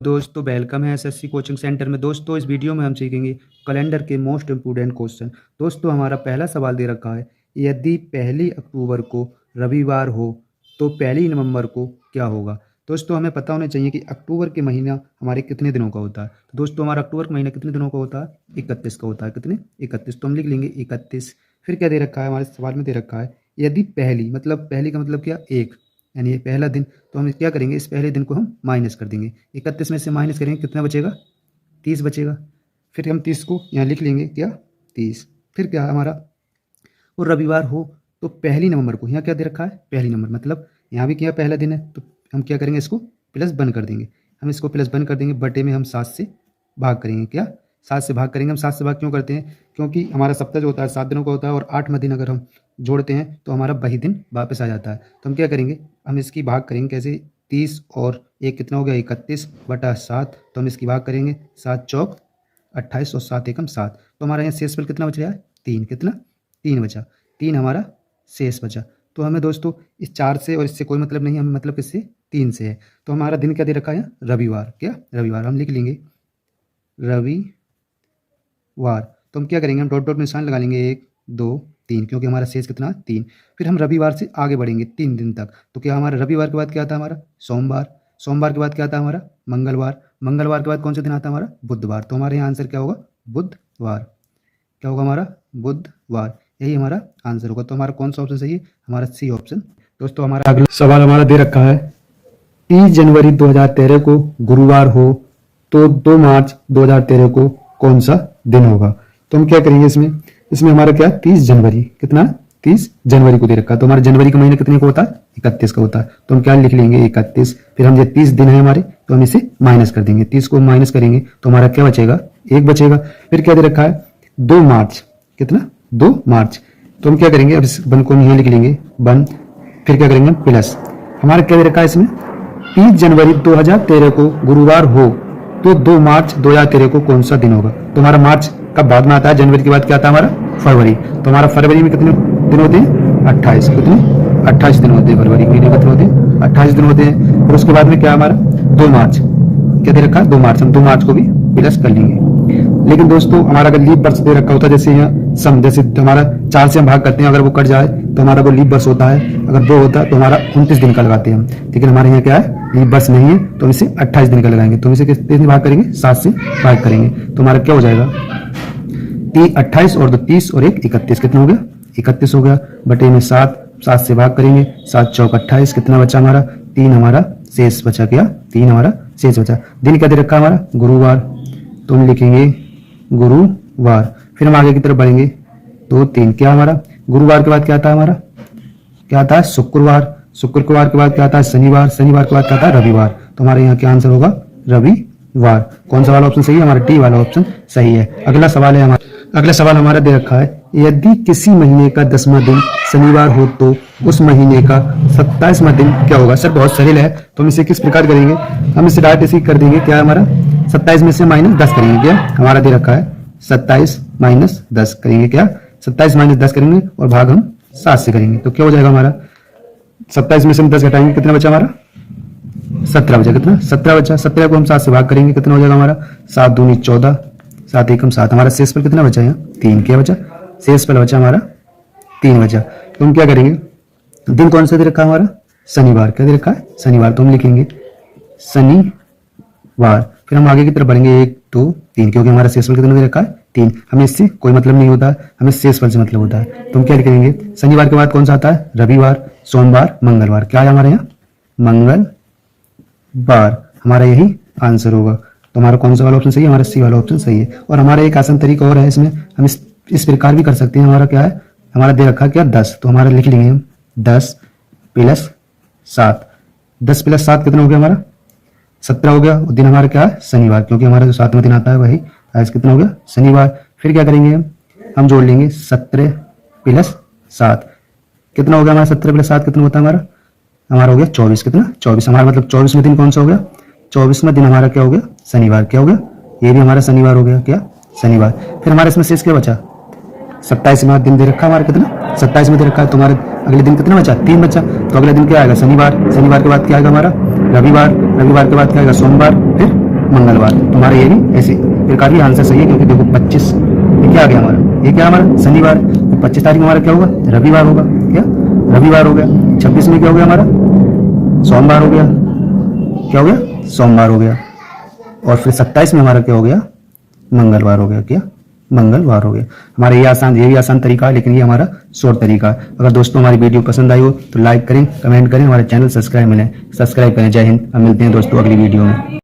दोस्तों वेलकम है SSC coaching centre में। दोस्तों इस वीडियो में हम सीखेंगे कैलेंडर के मोस्ट इम्पोर्टेंट क्वेश्चन। दोस्तों हमारा पहला सवाल दे रखा है, यदि 1 अक्टूबर को रविवार हो तो 1 नवंबर को क्या होगा। दोस्तों हमें पता होना चाहिए कि अक्टूबर के महीना हमारे कितने दिनों का होता है। तो दोस्तों हमारा अक्टूबर का महीना कितने दिनों का होता है, 31 का होता है। कितने, 31। तो हम लिख लेंगे 31। फिर क्या दे रखा है, हमारे सवाल में दे रखा है यदि पहली, मतलब पहली का मतलब क्या, एक, यानी ये पहला दिन। तो हम क्या करेंगे, इस पहले दिन को हम माइनस कर देंगे। 31 में से माइनस करेंगे, कितना बचेगा, 30 बचेगा। फिर हम 30 को यहाँ लिख लेंगे, क्या, 30। फिर क्या हमारा, और रविवार हो तो 1 नवंबर को, यहाँ क्या दे रखा है, 1 नवंबर, मतलब यहाँ भी क्या पहला दिन है। तो हम क्या करेंगे, इसको प्लस 1 कर देंगे। हम इसको प्लस 1 कर देंगे, बटे में हम 7 से भाग करेंगे। क्या, 7 से भाग करेंगे। हम 7 से भाग क्यों करते हैं, क्योंकि हमारा सप्ताह जो होता है 7 दिनों का होता है, और 8वां दिन अगर हम जोड़ते हैं तो हमारा वही दिन वापस आ जाता है। तो हम क्या करेंगे, हम इसकी भाग करेंगे कैसे, 30 और 1 कितना हो गया, 31 बटा 7। तो हम इसकी भाग करेंगे, 7 चौक 28 और 7 एकम 7। तो हमारा यहाँ शेषफल कितना बच रहा है, 3। कितना, 3 बचा, 3 हमारा शेष बचा। तो हमें दोस्तों इस 4 से और इससे कोई मतलब नहीं है, हमें मतलब किससे, 3 से है। तो हमारा दिन क्या दे रखा है, रविवार। क्या, रविवार। हम लिख लेंगे रविवार। तो हम क्या करेंगे, हम डॉट डॉट निशान लगा लेंगे, 1 2 3, क्योंकि हमारा शेष कितना, 3। फिर हम रविवार से आगे बढ़ेंगे 3 दिन तक। तो क्या हमारा रविवार के बाद क्या आता है, हमारा सोमवार। सोमवार के बाद क्या आता है, हमारा मंगलवार। मंगलवार के बाद कौन सा दिन आता है, हमारा बुधवार। तो हमारे यहाँ आंसर क्या होगा, बुधवार। क्या होगा हमारा, बुधवार। यही हमारा आंसर होगा। तो हमारा कौन सा ऑप्शन सही है, हमारा सी ऑप्शन। दोस्तों हमारा अगला सवाल हमारा दे रखा है, 30 जनवरी 2013 को गुरुवार हो तो 2 मार्च 2013 को कौन सा दिन होगा। तो हम क्या करेंगे, इसमें हमारा क्या, 30 जनवरी, कितना, 30 जनवरी को दे रखा है। तो हमारा जनवरी का महीना कितने का होता है, 31 का होता है। तो हम क्या लिख लेंगे, 31। फिर हम ये 30 दिन है हमारे, तो हम इसे माइनस कर देंगे। 30 को माइनस करेंगे तो हमारा क्या बचेगा, 1 बचेगा। फिर क्या दे रखा है, 2 मार्च, कितना, 2 मार्च। तो हम क्या करेंगे, अब इस 1 को यहाँ लिख लेंगे, 1। फिर क्या करेंगे, प्लस, हमारा क्या दे रखा है इसमें, 30 जनवरी 2013 को गुरुवार हो तो 2 मार्च 2013 को कौन सा दिन होगा। तो हमारा मार्च का बाद में आता है, जनवरी के बाद क्या आता है हमारा, फरवरी। तो हमारा फरवरी में कितने दिन होते हैं, 28। कितने, 28 दिन होते हैं फरवरी के महीने, कितने होते हैं, 28 दिन होते हैं। और उसके बाद में क्या हमारा, 2 मार्च, क्या दे रखा है, 2 मार्च। हम 2 मार्च को भी प्लस कर लेंगे। लेकिन दोस्तों हमारा अगर लीप वर्ष दे रखा होता है, जैसे यहाँ सम, जैसे हमारा 4 से हम भाग करते हैं, अगर वो कट जाए तो हमारा वो लीप वर्ष होता है। अगर 2 होता है तो हमारा 29 दिन का लगाते हैं हम। लेकिन हमारे यहाँ क्या है, लीप वर्ष नहीं है, तो हम इसे 28 दिन का लगाएंगे। तो हम इसे कितने दिन भाग करेंगे, 7 से भाग करेंगे। तो हमारा क्या हो जाएगा, 28 और 2 30 और 1 31, कितना हो गया, 31 हो गया। बटे में 7, 7 से भाग करेंगे, 7 चौक 28, कितना बचा हमारा, 3 हमारा शेष बचा। क्या, 3 हमारा शेष बचा। दिन क्या दे रखा हमारा, गुरुवार। तो हम लिखेंगे गुरुवार। फिर हम आगे की तरफ बढ़ेंगे, 2 3, क्या हमारा गुरुवार के बाद क्या आता है हमारा, क्या आता है, शुक्रवार। शुक्रवार के बाद क्या आता है, शनिवार। शनिवार के बाद क्या आता है, रविवार। तो हमारे यहाँ क्या आंसर होगा, रविवार। कौन सा वाला ऑप्शन सही है, हमारा डी वाला ऑप्शन सही है। अगला सवाल है हमारा, अगला सवाल हमारा दे रखा है, यदि किसी महीने का 10वां दिन शनिवार हो तो उस महीने का 27वां दिन क्या होगा। सर बहुत सरल है, तो हम इसे किस प्रकार करेंगे, हम इसे डायरेक्ट ऐसे कर देंगे। क्या हमारा 27 में से -10 करेंगे। क्या हमारा दे रखा है, 27 - 10 करेंगे। क्या, 27 - 10 करेंगे और भाग हम 7 से करेंगे। तो क्या हो जाएगा हमारा, 27 में से हम 10 घटाएंगे, कितना बचा हमारा, 17 बचा। कितना, 17 बचा। 17 को हम 7 से भाग करेंगे, कितना हो जाएगा हमारा, 7 दूनी 14, 7 एकम 7। हमारा शेष फल कितना बचा, यहाँ 3। क्या बचा, शेष फल बचा हमारा 3 बचा। तो हम क्या करेंगे, दिन कौन सा दे रखा है हमारा, शनिवार। क्या दे रखा है, शनिवार। तो हम लिखेंगे शनिवार। फिर हम आगे की तरफ बढ़ेंगे, 1 2 3, क्योंकि हमारा शेष फल कितना दे रखा है, 3। हमें इससे कोई मतलब नहीं होता, हमें शेष फल से मतलब होता है। तो हम क्या लिखेंगे, शनिवार के बाद कौन सा आता है, रविवार, सोमवार, मंगलवार। क्या है हमारे यहाँ, मंगलवार। हमारा यही आंसर होगा। तो हमारा कौन सा वाला ऑप्शन सही है, हमारा सी वाला ऑप्शन सही है। और हमारा एक आसान तरीका और है, इसमें हम इस प्रकार भी कर सकते हैं। हमारा क्या है, हमारा दे रखा है क्या, 10। तो हमारा लिख लेंगे हम 10 + 7। 10 + 7 कितना हो गया हमारा, 17 हो गया। दिन हमारा क्या है, शनिवार, क्योंकि हमारा जो 7वां दिन आता है वही आज कितना हो गया, शनिवार। फिर क्या करेंगे, हम जोड़ लेंगे 17 + 7, कितना हो गया हमारा, 17 + 7 कितना होता है हमारा हो गया 24। कितना, 24। हमारा मतलब 24वां दिन कौन सा हो गया, 24वां दिन हमारा क्या हो गया, शनिवार। क्या हो गया, ये भी हमारा शनिवार हो गया। क्या, शनिवार। फिर हमारे इसमें शेष क्या बचा, 27वां दिन दे रखा हमारा, कितना, 27 में दे रखा है। तो हमारे अगले दिन कितना बचा, 3 बचा। तो अगले दिन क्या आएगा, शनिवार। शनिवार के बाद क्या आएगा हमारा, रविवार। रविवार के बाद क्या आएगा, सोमवार। फिर मंगलवार। तुम्हारा ये भी ऐसे प्रकार ही आंसर सही है, क्योंकि देखो 25 ये क्या आ गया हमारा, ये क्या हमारा शनिवार, 25 तारीख में हमारा क्या होगा, रविवार होगा, क्या रविवार हो गया। 26 में क्या हो गया हमारा, सोमवार हो गया, क्या हो गया, सोमवार हो गया। और फिर 27 में हमारा क्या हो गया, मंगलवार हो गया, क्या मंगलवार हो गया। हमारा ये भी आसान तरीका है, लेकिन ये हमारा शॉर्ट तरीका है। अगर दोस्तों हमारी वीडियो पसंद आई हो तो लाइक करें, कमेंट करें, हमारे चैनल सब्सक्राइब करें। जय हिंद। हम मिलते हैं दोस्तों अगली वीडियो में।